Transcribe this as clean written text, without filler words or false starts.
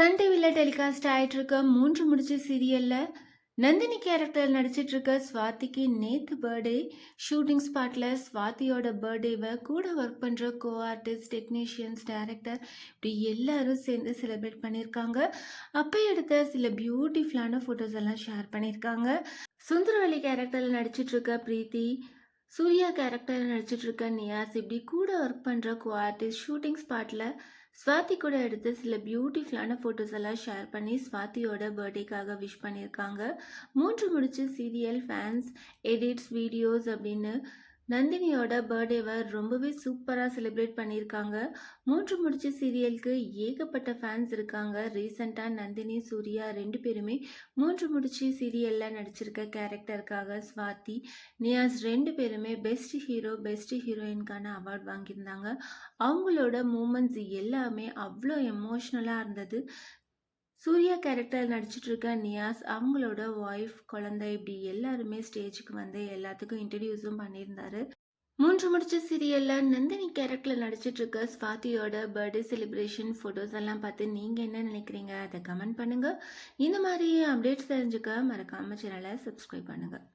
Sun டிவியில் telecast ஆகிட்டு இருக்க 3 முடிச்சு சீரியலில் நந்தினி கேரக்டர் நடிச்சிட்டு இருக்க ஸ்வாதிக்கு நேற்று பர்த்டே. ஷூட்டிங் ஸ்பாட்டில் ஸ்வாதியோட பர்த்டேவை கூட ஒர்க் பண்ணுற கோ ஆர்டிஸ்ட், டெக்னீஷியன்ஸ், டைரக்டர் இப்படி எல்லாரும் சேர்ந்து செலிப்ரேட் பண்ணியிருக்காங்க. அப்போ எடுத்த சில பியூட்டிஃபுல்லான ஃபோட்டோஸ் எல்லாம் ஷேர் பண்ணியிருக்காங்க. சுந்தரவல்லி கேரக்டரில் நடிச்சிட்டு இருக்க பிரீத்தி, சூர்யா கேரக்டர் நடிச்சிட்டு இருக்க நியாஸ் இப்படி கூட ஒர்க் பண்ணுற கோ ஆர்டிஸ்ட் ஷூட்டிங் ஸ்பாட்டில் ஸ்வாதி கூட எடுத்து சில பியூட்டிஃபுல்லான ஃபோட்டோஸ் எல்லாம் ஷேர் பண்ணி ஸ்வாதியோட பர்த்டேக்காக விஷ் பண்ணியிருக்காங்க. 3 முடிச்சு சீரியல் ஃபேன்ஸ், எடிட்ஸ், வீடியோஸ் அப்படின்னு நந்தினியோட பர்த்டேவை ரொம்பவே சூப்பராக செலிப்ரேட் பண்ணியிருக்காங்க. 3 முடிச்சு சீரியலுக்கு ஏகப்பட்ட ஃபேன்ஸ் இருக்காங்க. ரீசெண்டாக நந்தினி, சூர்யா 2 பேருமே 3 முடிச்சு சீரியலில் நடிச்சிருக்க கேரக்டருக்காக ஸ்வாதி, நியாஸ் 2 பேருமே பெஸ்ட் ஹீரோ, பெஸ்ட் ஹீரோயின்கான அவார்ட் வாங்கியிருந்தாங்க. அவங்களோட மூமெண்ட்ஸ் எல்லாமே அவ்வளோ எமோஷ்னலாக இருந்தது. சூர்யா கேரக்டர் நடிச்சிட்டு இருக்க நியாஸ், அவங்களோட ஒய்ஃப், குழந்தை இப்படி எல்லாருமே ஸ்டேஜுக்கு வந்து எல்லாத்துக்கும் இன்ட்ரடியூஸும் பண்ணியிருந்தாரு. 3 முடிச்ச சீரியலில் நந்தினி கேரக்டரில் நடிச்சிட்டு இருக்க ஸ்வாதியோட பர்த்டே செலிப்ரேஷன் ஃபோட்டோஸ் எல்லாம் பார்த்து நீங்கள் என்ன நினைக்கிறீங்க? அதை கமெண்ட் பண்ணுங்கள். இந்த மாதிரி அப்டேட்ஸ் தெரிஞ்சுக்க மறக்காம சேனலை சப்ஸ்கிரைப் பண்ணுங்கள்.